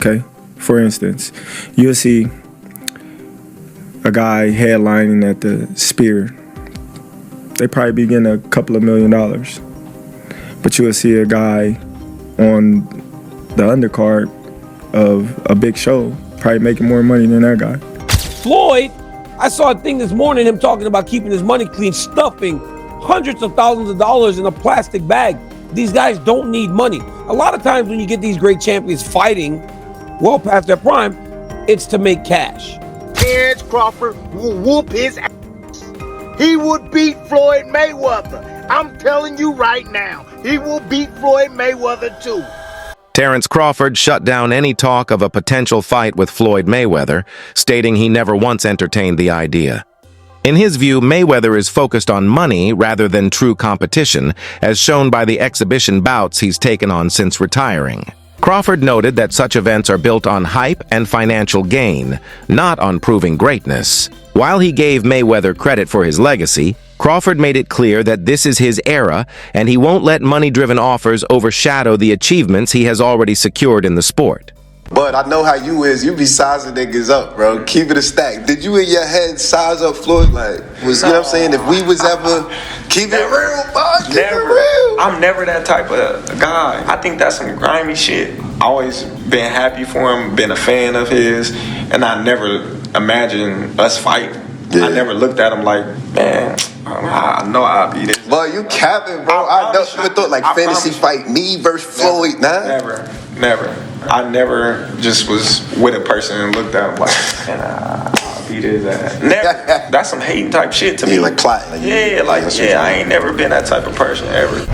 okay? For instance, you'll see a guy headlining at the Spear. They probably be getting a couple of $1 million. But you'll see a guy on the undercard of a big show probably making more money than that guy. Floyd, I saw a thing this morning, him talking about keeping his money clean, stuffing hundreds of thousands of dollars in a plastic bag. These guys don't need money. A lot of times when you get these great champions fighting well past their prime, it's to make cash. Terence Crawford will whoop his ass. He would beat Floyd Mayweather. I'm telling you right now, he will beat Floyd Mayweather too. Terence Crawford shut down any talk of a potential fight with Floyd Mayweather, stating he never once entertained the idea. In his view, Mayweather is focused on money rather than true competition, as shown by the exhibition bouts he's taken on since retiring. Crawford noted that such events are built on hype and financial gain, not on proving greatness. While he gave Mayweather credit for his legacy, Crawford made it clear that this is his era and he won't let money-driven offers overshadow the achievements he has already secured in the sport. But I know how you is. You be sizing niggas up, bro. Keep it a stack. Did you in your head size up Floyd? Like, you know what I'm saying? If we was ever keep it real, bro. Keep it real. I'm never that type of guy. I think that's some grimy shit. Always been happy for him, been a fan of his, and I never imagined us fighting. Yeah. I never looked at him like, man, I know I'll be this. Boy, you capping, bro. I never thought like fantasy fight me versus Floyd, nah. Never. I never just was with a person and looked at him like, man, I'll beat his ass. Never. That's some hating type shit to me. Like plot. I ain't never been that type of person ever.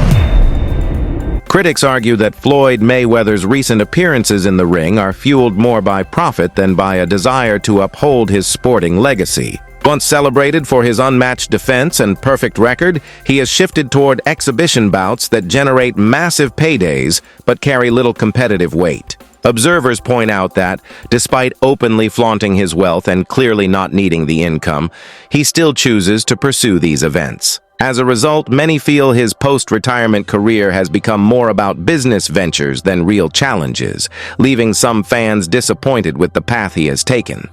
Critics argue that Floyd Mayweather's recent appearances in the ring are fueled more by profit than by a desire to uphold his sporting legacy. Once celebrated for his unmatched defense and perfect record, he has shifted toward exhibition bouts that generate massive paydays but carry little competitive weight. Observers point out that, despite openly flaunting his wealth and clearly not needing the income, he still chooses to pursue these events. As a result, many feel his post-retirement career has become more about business ventures than real challenges, leaving some fans disappointed with the path he has taken.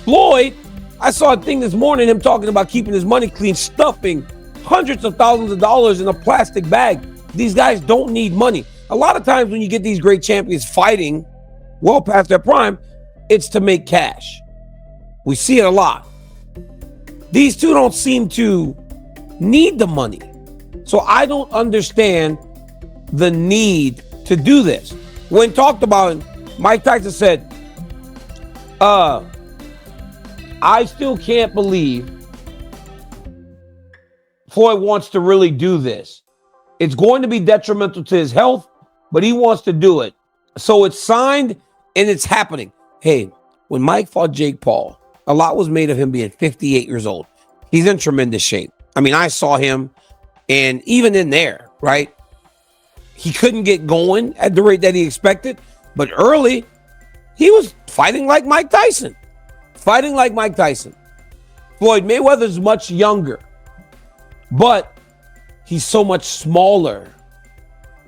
Floyd, I saw a thing this morning, him talking about keeping his money clean, stuffing hundreds of thousands of dollars in a plastic bag. These guys don't need money. A lot of times when you get these great champions fighting well past their prime, it's to make cash. We see it a lot. These two don't seem to need the money. So I don't understand the need to do this. When talked about it, Mike Tyson said, I still can't believe Floyd wants to really do this. It's going to be detrimental to his health, but he wants to do it. So it's signed and it's happening. Hey, when Mike fought Jake Paul, a lot was made of him being 58 years old. He's in tremendous shape. I mean, I saw him, and even in there, right? He couldn't get going at the rate that he expected, but early, he was fighting like Mike Tyson. Floyd Mayweather's much younger, but he's so much smaller.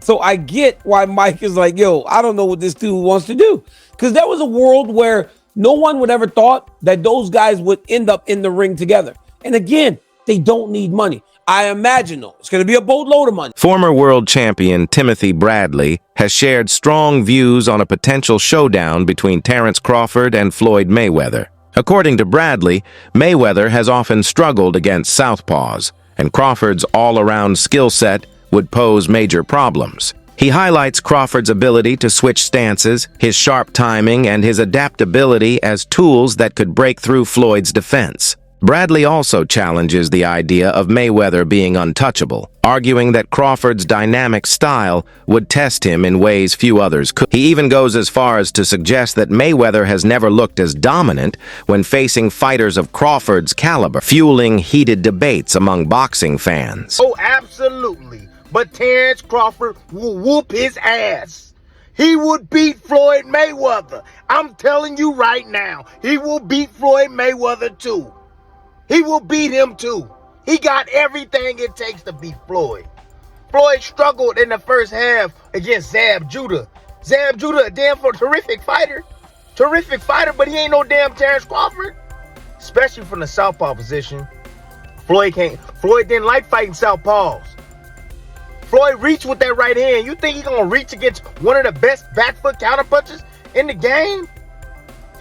So I get why Mike is like, yo, I don't know what this dude wants to do. Because there was a world where no one would ever thought that those guys would end up in the ring together. And again, they don't need money. I imagine, though, it's going to be a boatload of money. Former world champion Timothy Bradley has shared strong views on a potential showdown between Terence Crawford and Floyd Mayweather. According to Bradley, Mayweather has often struggled against southpaws, and Crawford's all-around skill set would pose major problems. He highlights Crawford's ability to switch stances, his sharp timing, and his adaptability as tools that could break through Floyd's defense. Bradley also challenges the idea of Mayweather being untouchable, arguing that Crawford's dynamic style would test him in ways few others could. He even goes as far as to suggest that Mayweather has never looked as dominant when facing fighters of Crawford's caliber, fueling heated debates among boxing fans. Oh, absolutely. But Terence Crawford will whoop his ass. He would beat Floyd Mayweather. I'm telling you right now, he will beat Floyd Mayweather too. He will beat him too. He got everything it takes to beat Floyd. Floyd struggled in the first half against Zab Judah. Zab Judah, a damn terrific fighter. Terrific fighter, but he ain't no damn Terence Crawford. Especially from the southpaw position. Floyd didn't like fighting southpaws. Floyd reached with that right hand. You think he gonna reach against one of the best back foot counterpunchers in the game?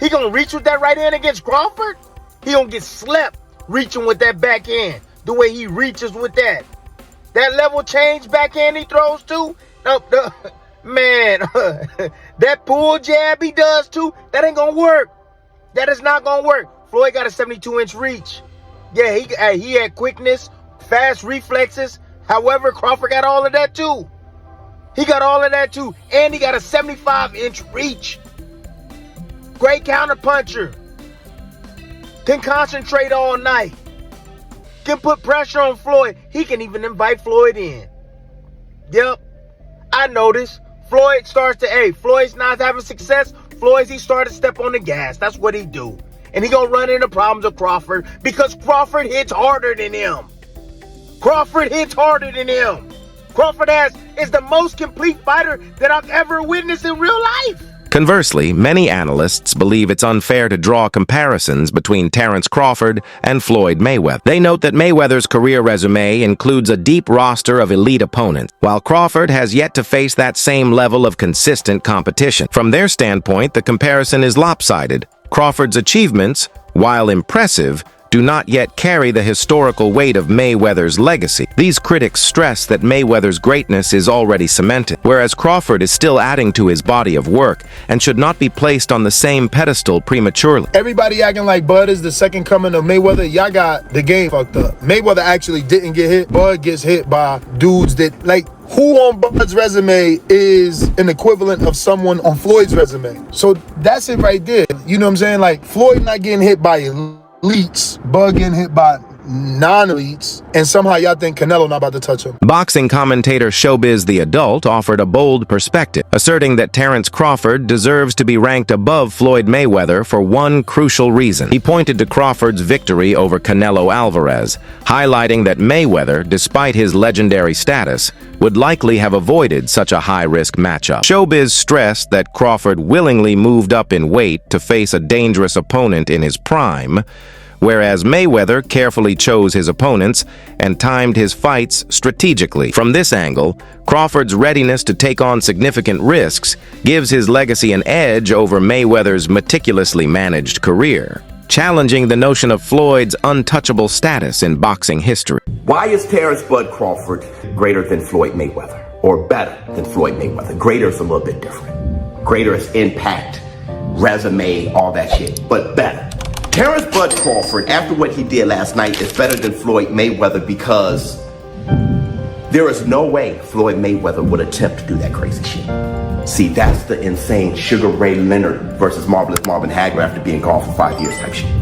He gonna reach with that right hand against Crawford? He gonna get slept reaching with that backhand. The way he reaches with that. That level change backhand he throws too. Man, that pull jab he does too, that ain't gonna work. That is not gonna work. Floyd got a 72-inch reach. Yeah, he had quickness, fast reflexes. However, Crawford got all of that too. He got all of that too. And he got a 75-inch reach. Great counterpuncher. Can concentrate all night. Can put pressure on Floyd. He can even invite Floyd in. Yep. I noticed. Floyd's not having success. He started to step on the gas. That's what he do. And he gonna run into problems with Crawford because Crawford hits harder than him. Crawford is the most complete fighter that I've ever witnessed in real life. Conversely, many analysts believe it's unfair to draw comparisons between Terence Crawford and Floyd Mayweather. They note that Mayweather's career resume includes a deep roster of elite opponents, while Crawford has yet to face that same level of consistent competition. From their standpoint, the comparison is lopsided. Crawford's achievements, while impressive, do not yet carry the historical weight of Mayweather's legacy. These critics stress that Mayweather's greatness is already cemented, whereas Crawford is still adding to his body of work and should not be placed on the same pedestal prematurely. Everybody acting like Bud is the second coming of Mayweather. Y'all got the game fucked up. Mayweather actually didn't get hit. Bud gets hit by dudes that, like, who on Bud's resume is an equivalent of someone on Floyd's resume? So that's it right there. You know what I'm saying? Like, Floyd not getting hit by elites, Bud getting hit by non-elites, and somehow y'all think Canelo not about to touch him. Boxing commentator Showbiz the Adult offered a bold perspective, asserting that Terence Crawford deserves to be ranked above Floyd Mayweather for one crucial reason. He pointed to Crawford's victory over Canelo Alvarez, highlighting that Mayweather, despite his legendary status, would likely have avoided such a high-risk matchup. Showbiz stressed that Crawford willingly moved up in weight to face a dangerous opponent in his prime, whereas Mayweather carefully chose his opponents and timed his fights strategically. From this angle, Crawford's readiness to take on significant risks gives his legacy an edge over Mayweather's meticulously managed career, challenging the notion of Floyd's untouchable status in boxing history. Why is Terence Bud Crawford greater than Floyd Mayweather, or better than Floyd Mayweather? Greater is a little bit different. Greater is impact, resume, all that shit, but better. Terence Bud Crawford, after what he did last night, is better than Floyd Mayweather because there is no way Floyd Mayweather would attempt to do that crazy shit. See, that's the insane Sugar Ray Leonard versus Marvelous Marvin Hagler after being gone for 5 years type shit.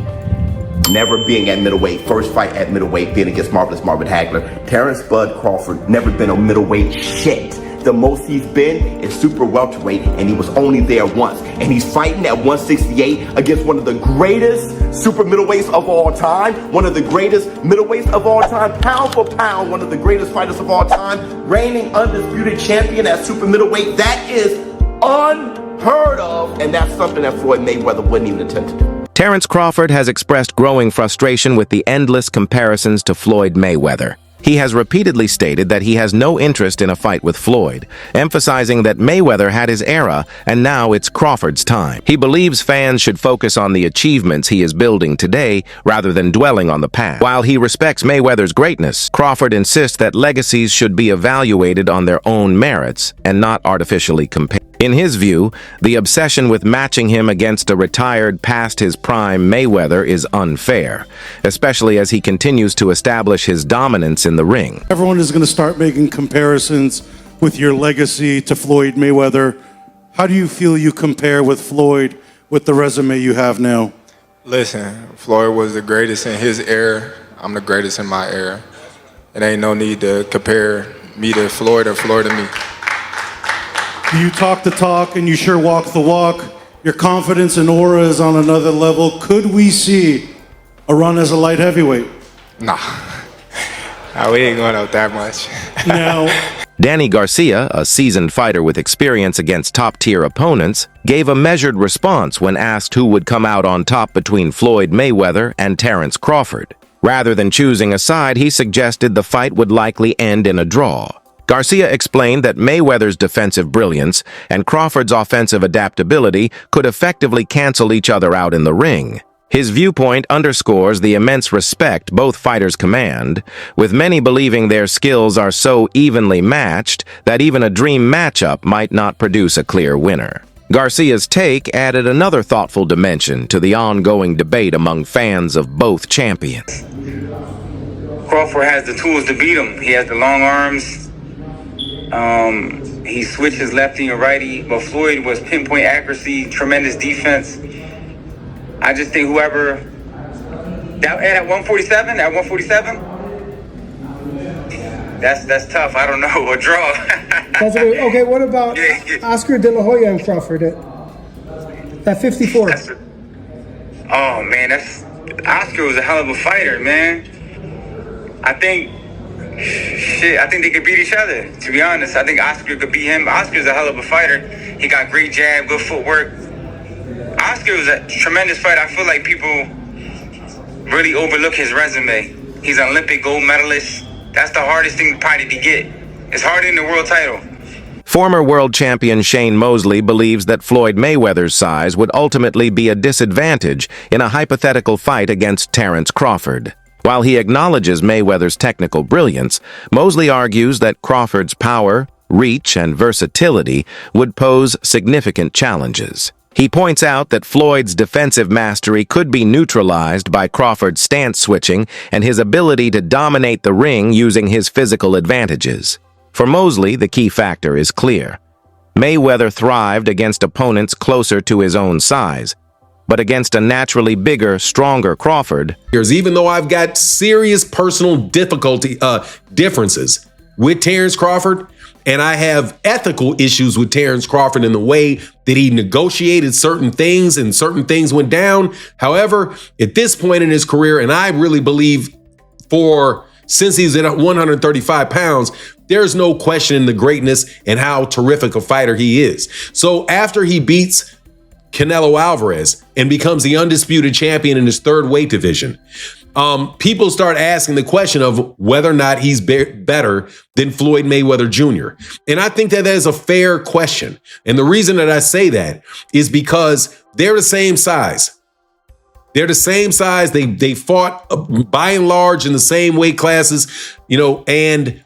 Never being at middleweight, first fight at middleweight, being against Marvelous Marvin Hagler. Terence Bud Crawford never been a middleweight shit. The most he's been is super welterweight, and he was only there once. And he's fighting at 168 against one of the greatest super middleweights of all time, one of the greatest middleweights of all time, pound for pound, one of the greatest fighters of all time, reigning undisputed champion at super middleweight. That is unheard of, and that's something that Floyd Mayweather wouldn't even attempt to do. Terence Crawford has expressed growing frustration with the endless comparisons to Floyd Mayweather. He has repeatedly stated that he has no interest in a fight with Floyd, emphasizing that Mayweather had his era and now it's Crawford's time. He believes fans should focus on the achievements he is building today rather than dwelling on the past. While he respects Mayweather's greatness, Crawford insists that legacies should be evaluated on their own merits and not artificially compared. In his view, the obsession with matching him against a retired past his prime Mayweather is unfair, especially as he continues to establish his dominance in the ring. Everyone is going to start making comparisons with your legacy to Floyd Mayweather. How do you feel you compare with Floyd with the resume you have now? Listen, Floyd was the greatest in his era. I'm the greatest in my era. It ain't no need to compare me to Floyd or Floyd to me. You talk the talk and you sure walk the walk. Your confidence and aura is on another level. Could we see a run as a light heavyweight? Nah, we ain't going up that much. Now, Danny Garcia, a seasoned fighter with experience against top-tier opponents, gave a measured response when asked who would come out on top between Floyd Mayweather and Terence Crawford. Rather than choosing a side, he suggested the fight would likely end in a draw. Garcia explained that Mayweather's defensive brilliance and Crawford's offensive adaptability could effectively cancel each other out in the ring. His viewpoint underscores the immense respect both fighters command, with many believing their skills are so evenly matched that even a dream matchup might not produce a clear winner. Garcia's take added another thoughtful dimension to the ongoing debate among fans of both champions. Crawford has the tools to beat him. He has the long arms. He switches lefty and righty, but Floyd was pinpoint accuracy, tremendous defense. I just think whoever that at 147, that's tough. I don't know, a draw. Okay, what about Oscar De La Hoya and Crawford at 54? Oh man, Oscar was a hell of a fighter, man. I think they could beat each other. To be honest, I think Oscar could beat him. Oscar's a hell of a fighter. He got great jab, good footwork. Oscar was a tremendous fighter. I feel like people really overlook his resume. He's an Olympic gold medalist. That's the hardest thing probably to get. It's harder than the world title. Former world champion Shane Mosley believes that Floyd Mayweather's size would ultimately be a disadvantage in a hypothetical fight against Terence Crawford. While he acknowledges Mayweather's technical brilliance, Mosley argues that Crawford's power, reach, and versatility would pose significant challenges. He points out that Floyd's defensive mastery could be neutralized by Crawford's stance switching and his ability to dominate the ring using his physical advantages. For Mosley, the key factor is clear. Mayweather thrived against opponents closer to his own size, but against a naturally bigger, stronger Crawford. Even though I've got serious personal differences with Terence Crawford, and I have ethical issues with Terence Crawford in the way that he negotiated certain things and certain things went down. However, at this point in his career, and I really believe since he's at 135 pounds, there's no questioning the greatness and how terrific a fighter he is. So after he beats Canelo Alvarez and becomes the undisputed champion in his third weight division, people start asking the question of whether or not he's better than Floyd Mayweather Jr. And I think that is a fair question. And the reason that I say that is because they're the same size. They're the same size. They fought by and large in the same weight classes, and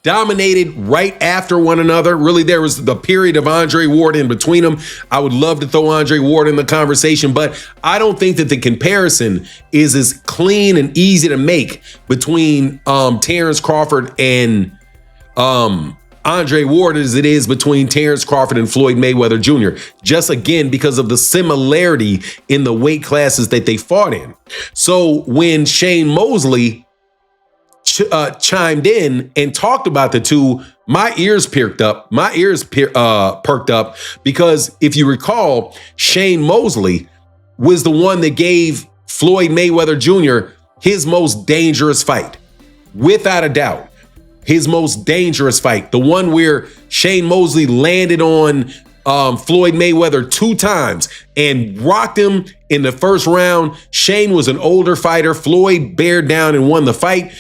dominated right after one another. Really, there was the period of Andre Ward in between them. I would love to throw Andre Ward in the conversation, but I don't think that the comparison is as clean and easy to make between Terence Crawford and Andre Ward as it is between Terence Crawford and Floyd Mayweather Jr. Just again, because of the similarity in the weight classes that they fought in. So when Shane Mosley chimed in and talked about the two, my ears perked up. Perked up because if you recall, Shane Mosley was the one that gave Floyd Mayweather Jr. his most dangerous fight, without a doubt. His most dangerous fight, the one where Shane Mosley landed on Floyd Mayweather 2 times and rocked him in the first round. Shane was an older fighter. Floyd bared down and won the fight.